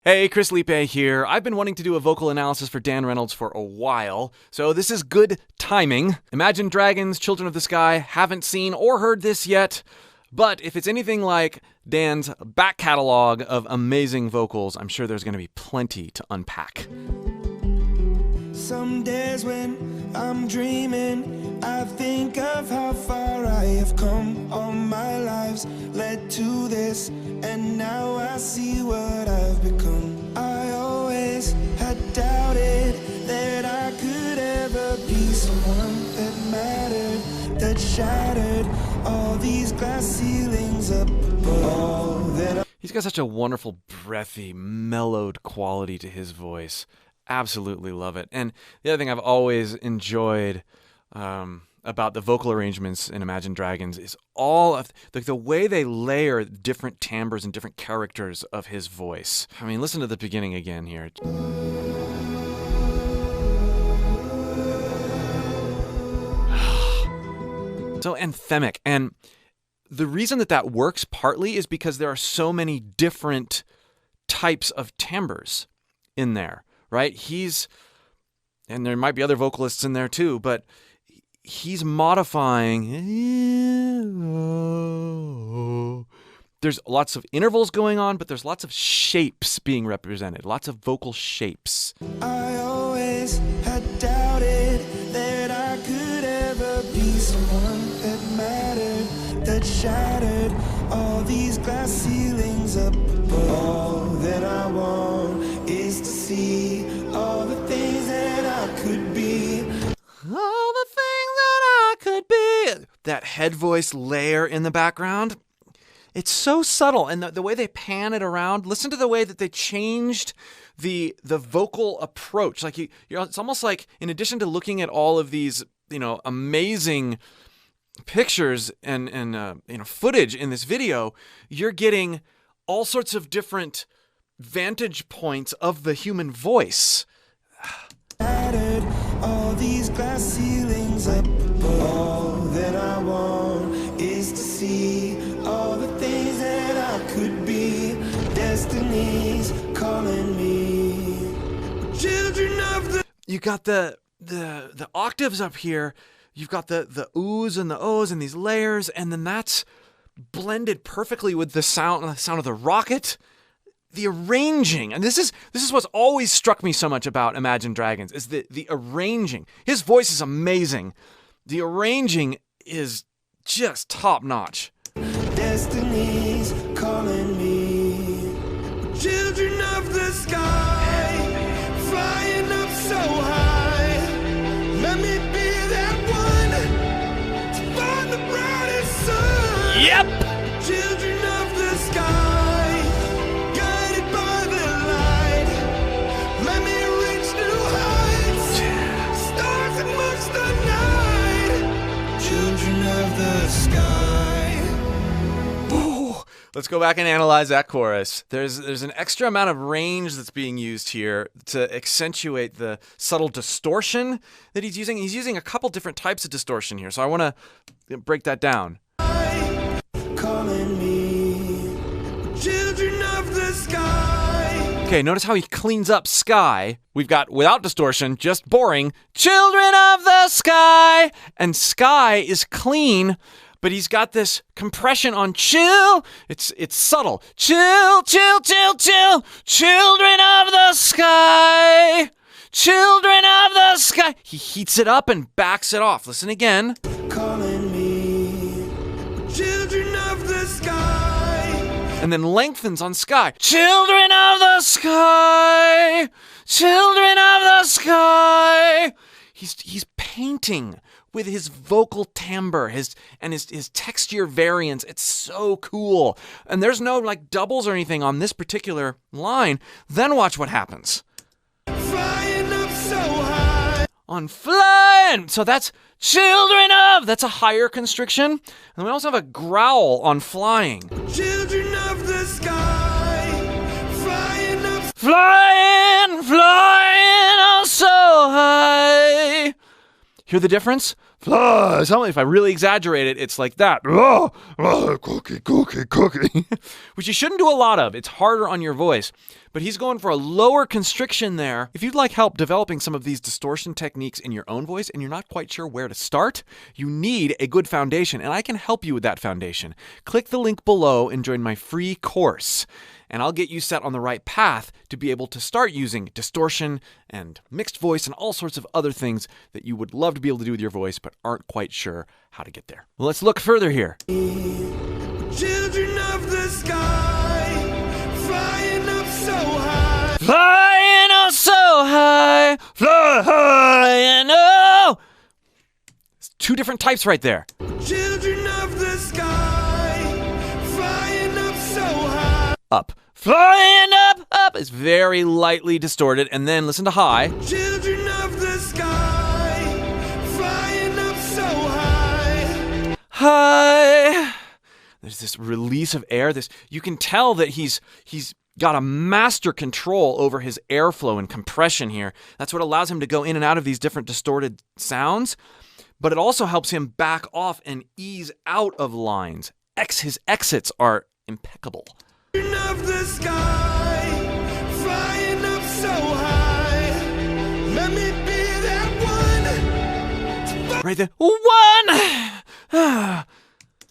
Hey, Chris Liepe here. I've been wanting to do a vocal analysis for Dan Reynolds for a while, so this is good timing. Imagine Dragons, Children of the Sky, haven't seen or heard this yet, but if it's anything like Dan's back catalog of amazing vocals, I'm sure there's going to be plenty to unpack. Some days when I'm dreaming, I think of how far I have come. All my lives led to this, and now I see what I've become. I always had doubted that I could ever be someone that mattered, that shattered all these glass ceilings up above. He's got such a wonderful, breathy, mellowed quality to his voice. Absolutely love it. And the other thing I've always enjoyed about the vocal arrangements in Imagine Dragons is all of the way they layer different timbres and different characters of his voice. I mean, listen to the beginning again here. So anthemic. And the reason that works partly is because there are so many different types of timbres in there. Right? And there might be other vocalists in there too, but he's modifying. There's lots of intervals going on, but there's lots of shapes being represented, lots of vocal shapes. I always had doubted that I could ever be someone that mattered, that shattered all these glass ceilings up above. All that I want is to see all the things that I could be. All the things that I could be. That head voice layer in the background, it's so subtle. And the way they pan it around, listen to the way that they changed the vocal approach. Like it's almost like, in addition to looking at all of these, amazing pictures and footage in this video, you're getting all sorts of different vantage points of the human voice. All these glass ceilings up above. All that I want is to see all the things that I could be. Destiny's calling me. Children of the... You got the octaves up here. You've got the oohs and the ohs and these layers, and then that's blended perfectly with the sound of the rocket. The arranging, and this is what's always struck me so much about Imagine Dragons, is the arranging. His voice is amazing. The arranging is just top notch. Destiny's calling me. Children of the sky, flying up so high. Let me be that one to find the brightest sun. Yep. Children of the sky, guided by the light. Let me reach new heights. Stars amongst the night. Children of the sky. Ooh. Let's go back and analyze that chorus. There's an extra amount of range that's being used here to accentuate the subtle distortion that he's using. He's using a couple different types of distortion here, so I want to break that down. Calling me, children of the sky. Okay, notice how he cleans up sky. We've got, without distortion, just boring, children of the sky. And sky is clean, but he's got this compression on chill. It's subtle. Chill, chill, chill, chill. Children of the sky. Children of the sky. He heats it up and backs it off. Listen again. Calling me, children of the sky. And then lengthens on sky. Children of the sky. Children of the sky. He's painting with his vocal timbre, his texture variance. It's so cool. And there's no doubles or anything on this particular line. Then watch what happens. Flying up so high. On flying. So that's children of. That's a higher constriction. And we also have a growl on flying. Children of the sky. Flying up. Flying, flying oh so high. Hear the difference? If I really exaggerate it, it's like that. Cookie. Which you shouldn't do a lot of. It's harder on your voice. But he's going for a lower constriction there. If you'd like help developing some of these distortion techniques in your own voice and you're not quite sure where to start, you need a good foundation, and I can help you with that foundation. Click the link below and join my free course, and I'll get you set on the right path to be able to start using distortion and mixed voice and all sorts of other things that you would love to be able to do with your voice but aren't quite sure how to get there. Well, let's look further here. Children of the sky, flying up so high. Flying up so high, flying up. It's two different types right there. Children of the sky, flying up so high. Up. Flying up is very lightly distorted. And then listen to high. Children of the sky, flying up so high. High. There's this release of air. You can tell that he's got a master control over his airflow and compression here. That's what allows him to go in and out of these different distorted sounds. But it also helps him back off and ease out of lines. His exits are impeccable. Of the sky, flying up so high. Let me be that one. Right there. One!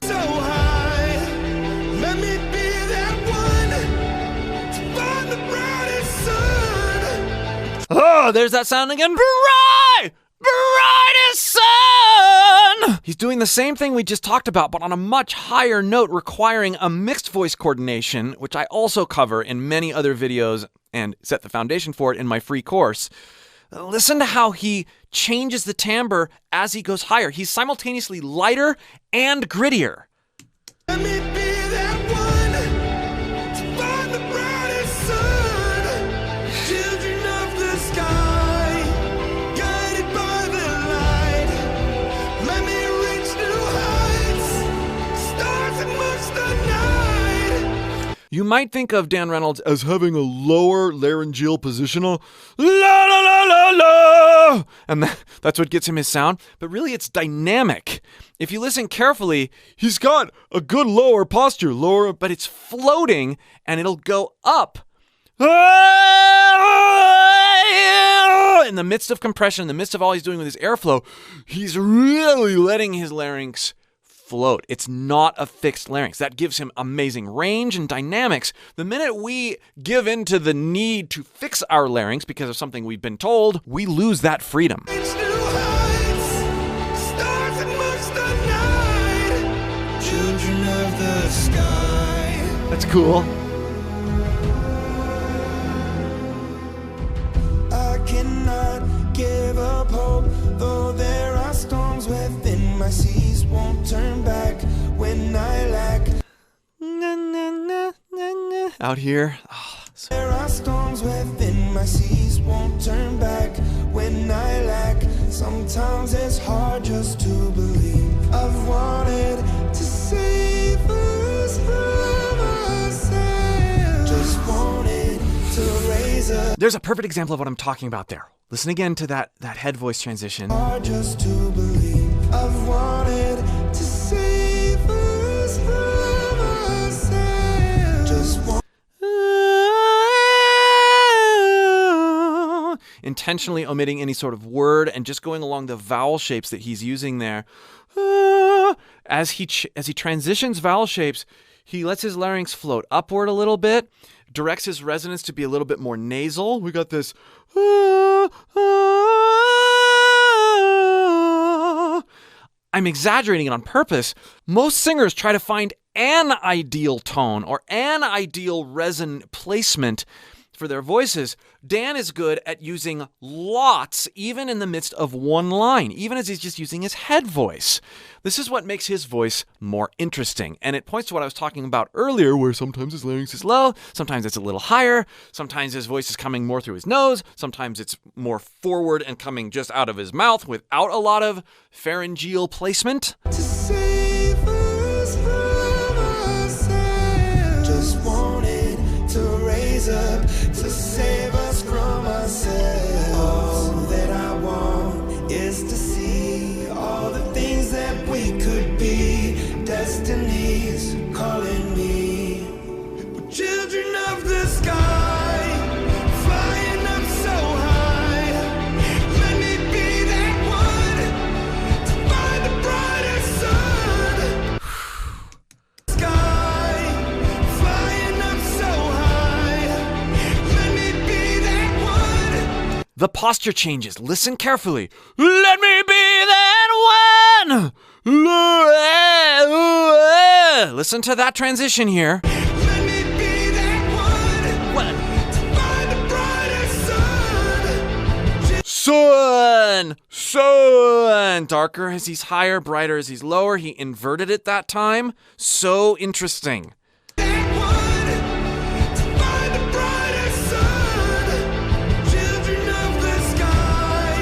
So high. Let me be that one. To find the brightest sun. Oh, there's that sound again. Brightest sun! He's doing the same thing we just talked about, but on a much higher note, requiring a mixed voice coordination, which I also cover in many other videos and set the foundation for it in my free course. Listen to how he changes the timbre as he goes higher. He's simultaneously lighter and grittier. Let me be that one. To find the brightest sun. Children of the sky, guided by the light. Let me reach new heights. Stars amongst the night. You might think of Dan Reynolds as having a lower laryngeal positional, la la la la la, and that's what gets him his sound, but really it's dynamic. If you listen carefully, he's got a good lower posture, but it's floating and it'll go up. In the midst of compression, in the midst of all he's doing with his airflow, he's really letting his larynx float. It's not a fixed larynx. That gives him amazing range and dynamics. The minute we give in to the need to fix our larynx because of something we've been told, we lose that freedom. Reach new heights. Stars amongst the night. Children of the sky. That's cool. I cannot give up hope, though there are storms within my seas. Won't turn back when I lack. Na, na, na, na, na. Out here. Oh, There are storms within my seas. Won't turn back when I lack. Sometimes it's hard just to believe. I've wanted to save us from ourselves. Just wanted to raise us. There's a perfect example of what I'm talking about there. Listen again to that head voice transition. Hard just to believe. I've wanted to save us from ourselves. Just want. Intentionally omitting any sort of word and just going along the vowel shapes that he's using there. As he transitions vowel shapes, he lets his larynx float upward a little bit, directs his resonance to be a little bit more nasal. We got this. I'm exaggerating it on purpose. Most singers try to find an ideal tone or an ideal resin placement for their voices. Dan is good at using lots, even in the midst of one line, even as he's just using his head voice. This is what makes his voice more interesting. And it points to what I was talking about earlier, where sometimes his larynx is low, sometimes it's a little higher, sometimes his voice is coming more through his nose, sometimes it's more forward and coming just out of his mouth without a lot of pharyngeal placement. To save us from ourselves. Just wanted to raise up to save us from ourselves. All that I want is to see all the The posture changes. Listen carefully. Let me be that one. Listen to that transition here. Let me be that one to find the brightest sun. Sun. Darker as he's higher, brighter as he's lower. He inverted it that time. So interesting. That one to find the brightest sun. Children of the sky,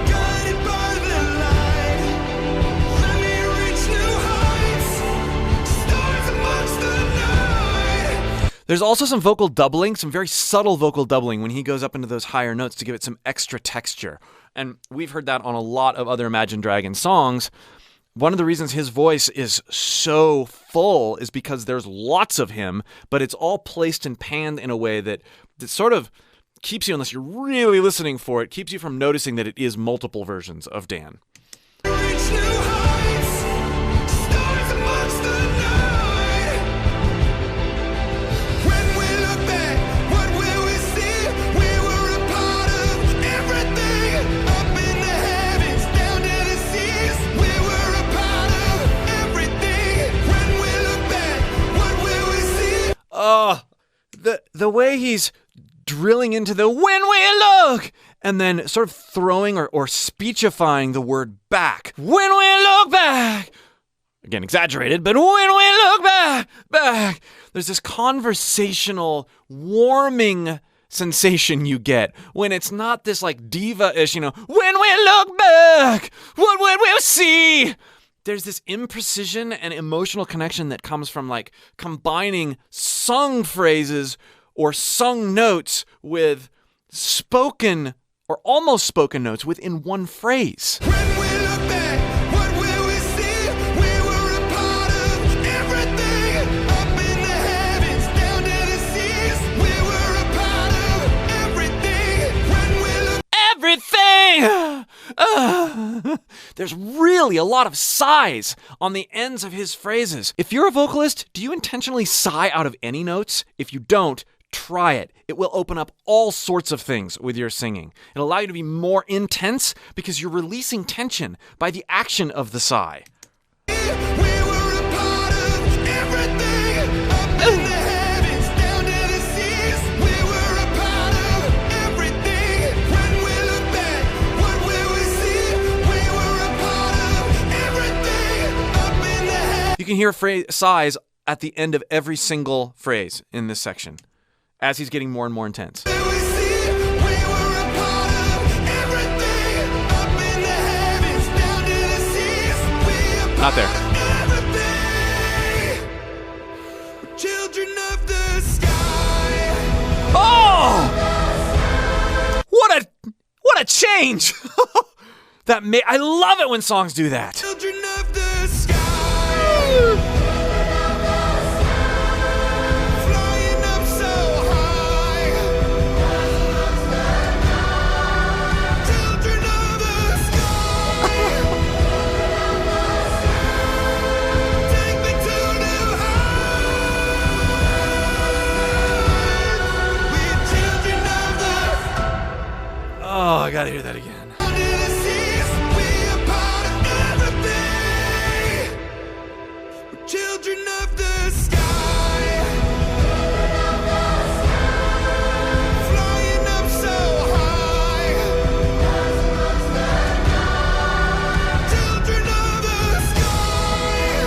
guided by the light. Let me reach new heights, stars amongst the night. There's also some vocal doubling, some very subtle vocal doubling when he goes up into those higher notes to give it some extra texture. And we've heard that on a lot of other Imagine Dragons songs. One of the reasons his voice is so full is because there's lots of him, but it's all placed and panned in a way that sort of keeps you, unless you're really listening for it, keeps you from noticing that it is multiple versions of Dan. Reach new heights, stars amongst the night. When we look back, what will we see? We were a part of everything. Up in the heavens, down to the seas. We were a part of everything. When we look back, what will we see? The way he's drilling into the when we look, and then sort of throwing or speechifying the word back. When we look back. Again, exaggerated, but when we look back. There's this conversational, warming sensation you get when it's not this like diva-ish, when we look back, what would we see? There's this imprecision and emotional connection that comes from like combining sung phrases or sung notes with spoken or almost spoken notes within one phrase. When we look back, what will we see? We were a part of everything. Up in the heavens, down to the seas. We were a part of everything. When we look Everything! There's really a lot of sighs on the ends of his phrases. If you're a vocalist, do you intentionally sigh out of any notes? If you don't, try it. It will open up all sorts of things with your singing. It'll allow you to be more intense because you're releasing tension by the action of the sigh. we were a part of everything. Up in the heavens, down to the seas. We were a part of everything. When we look back, what will we see? We were a part of everything. Up in the heavens. You can hear sighs at the end of every single phrase in this section as he's getting more and more intense. We see, we were a part of everything. Up in the heavens, down to the seas. We are Not there. part of everything. We're children of the sky. Oh! What a change! I love it when songs do that. Children of the sky. Flying up so high. Children of the sky. Take me to new heights. We're children of the Oh, I gotta hear that again. under the seas. We are part of everything. We're children of the sky. Flying up so high. Children of the sky.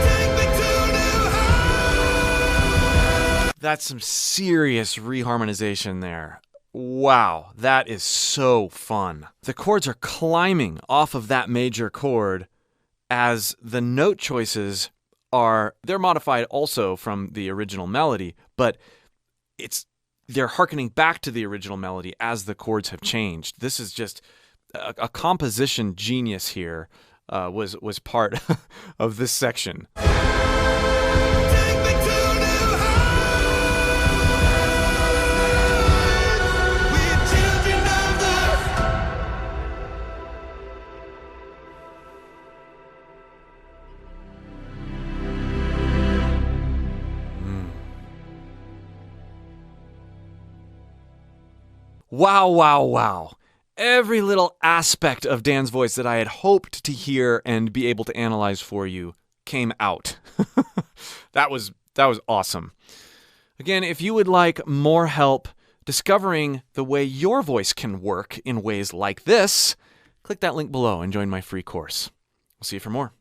Take me to new heights. That's some serious reharmonization there. Wow, that is so fun. The chords are climbing off of that major chord as the note choices they're modified also from the original melody, but they're hearkening back to the original melody as the chords have changed. This is just a composition genius here was part of this section. Take me to new heights. We're children of the. Wow, wow, wow. Every little aspect of Dan's voice that I had hoped to hear and be able to analyze for you came out. That was awesome. Again, if you would like more help discovering the way your voice can work in ways like this, click that link below and join my free course. We'll see you for more.